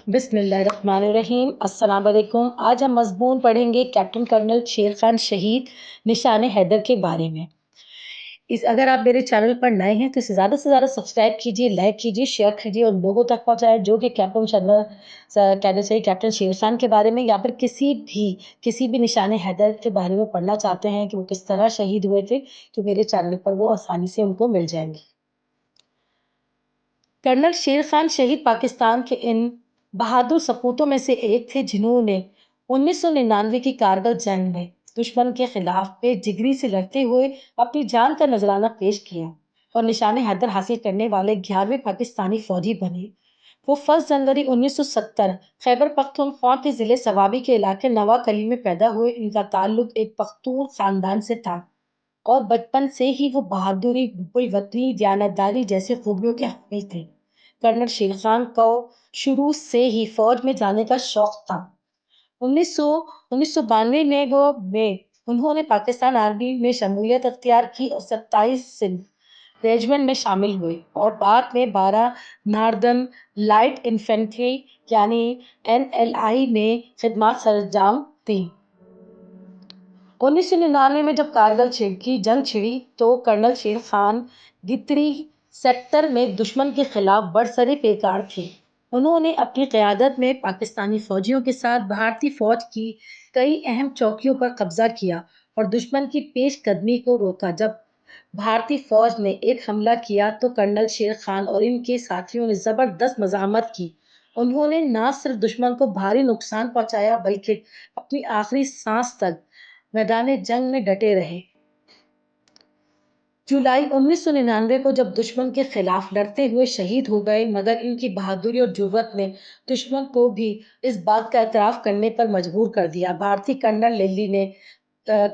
बिस्मिल्लाहिर्रहमानिर्रहीम। अस्सलाम वालेकुम। आज हम मज़मून पढ़ेंगे कैप्टन कर्नल शेर खान शहीद निशान हैदर के बारे में। अगर आप मेरे चैनल पर नए हैं तो इसे ज़्यादा से ज़्यादा सब्सक्राइब कीजिए, लाइक कीजिए, शेयर कीजिए और लोगों तक पहुँचाएँ जो कि कैप्टन शेर खान के बारे में या फिर किसी भी निशान हैदर के बारे में पढ़ना चाहते हैं कि वो किस तरह शहीद हुए थे, तो मेरे चैनल पर वो आसानी से उनको मिल जाएँगे। कर्नल शेर खान शहीद पाकिस्तान के इन बहादुर सपूतों में से एक थे जिन्होंने 1999 की कारगिल जंग में दुश्मन के खिलाफ बेजिगरी से लड़ते हुए अपनी जान का नजराना पेश किया और निशान हैदर हासिल करने वाले 11वें पाकिस्तानी फौजी बने। वो 1 जनवरी 1970 खैबर पख्तूनख्वा के जिले सवाबी के इलाके नवाकली में पैदा हुए। इनका ताल्लुक एक पख्तून खानदान से था और बचपन से ही वो बहादुरी, वतनी, दयानतदारी जैसे खूबियों के हामिल थे। कर्नल शेर खान को शुरू से ही फौज में जाने का शौक था। 1992 में उन्होंने पाकिस्तान आर्मी में शमूलियत अख्तियार की और 27 रेजिमेंट में शामिल हुए और बाद में 12 नॉर्दर्न लाइट इन्फेंट्री यानी NLI में खिदमत सरंजाम दी। 1999 में जब कारगिल की जंग छिड़ी तो कर्नल शेर खान गितरी सेक्टर में दुश्मन के खिलाफ बरसरे पेकार थे। उन्होंने अपनी क़यादत में पाकिस्तानी फौजियों के साथ भारतीय फौज की कई अहम चौकियों पर कब्जा किया और दुश्मन की पेशकदमी को रोका। जब भारतीय फौज ने एक हमला किया तो कर्नल शेर खान और इनके साथियों ने जबरदस्त मज़ाहमत की। उन्होंने न सिर्फ दुश्मन को भारी नुकसान पहुंचाया बल्कि अपनी आखिरी सांस तक मैदान जंग में डटे रहे। जुलाई 1999 को जब दुश्मन के खिलाफ लड़ते हुए शहीद हो गए, मगर इनकी बहादुरी और जुर्रत ने दुश्मन को भी इस बात का एतराफ करने पर मजबूर कर दिया। भारतीय कर्नल लिल्ली ने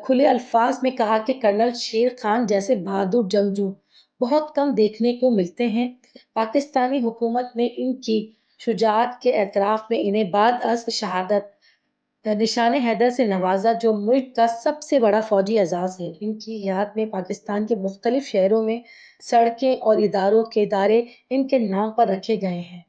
खुले अल्फाज में कहा कि कर्नल शेर खान जैसे बहादुर जंगजू बहुत कम देखने को मिलते हैं। पाकिस्तानी हुकूमत ने इनकी शुजाअत के एतराफ में इन्हें बाद अज़ शहादत निशान हैदर से नवाजा, जो मुल्क का सबसे बड़ा फौजी एजाज है। इनकी याद में पाकिस्तान के मुख्तलिफ शहरों में सड़कें और इदारे इनके नाम पर रखे गए हैं।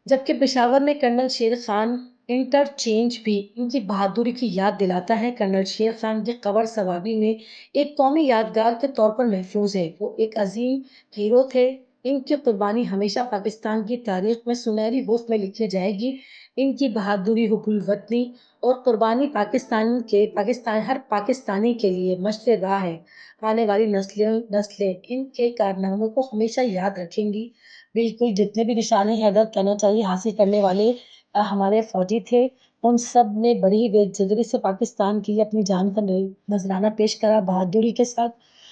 जबकि पेशावर में कर्नल शेर खान इंटरचेंज भी इनकी बहादुरी की याद दिलाता है। कर्नल शेर खान की कब्र सवाबी में एक कौमी यादगार के तौर पर महफूज है। वो एक अजीम हीरो थे। इनकी कुर्बानी हमेशा पाकिस्तान की तारीख में सुनहरी बुक में लिखी जाएगी। इनकी बहादुरी, हुब्बुल वतनी और कुर्बानी हर पाकिस्तानी के लिए मशल राह है। आने वाली नस्लें इनके कारनामों को हमेशा याद रखेंगी। बिल्कुल जितने भी निशाने हैदर कहना चाहिए हासिल करने वाले हमारे फौजी थे, उन सब ने बड़ी बेजिगरी से पाकिस्तान की अपनी जान का नजराना पेश करा बहादुरी के साथ।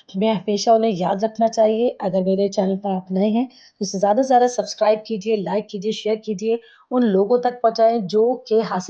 हमें हमेशा उन्हें याद रखना चाहिए। अगर मेरे चैनल पर आप नए हैं तो इसे ज़्यादा से ज़्यादा सब्सक्राइब कीजिए, लाइक कीजिए, शेयर कीजिए, उन लोगों तक पहुँचाएँ जो कि हासिल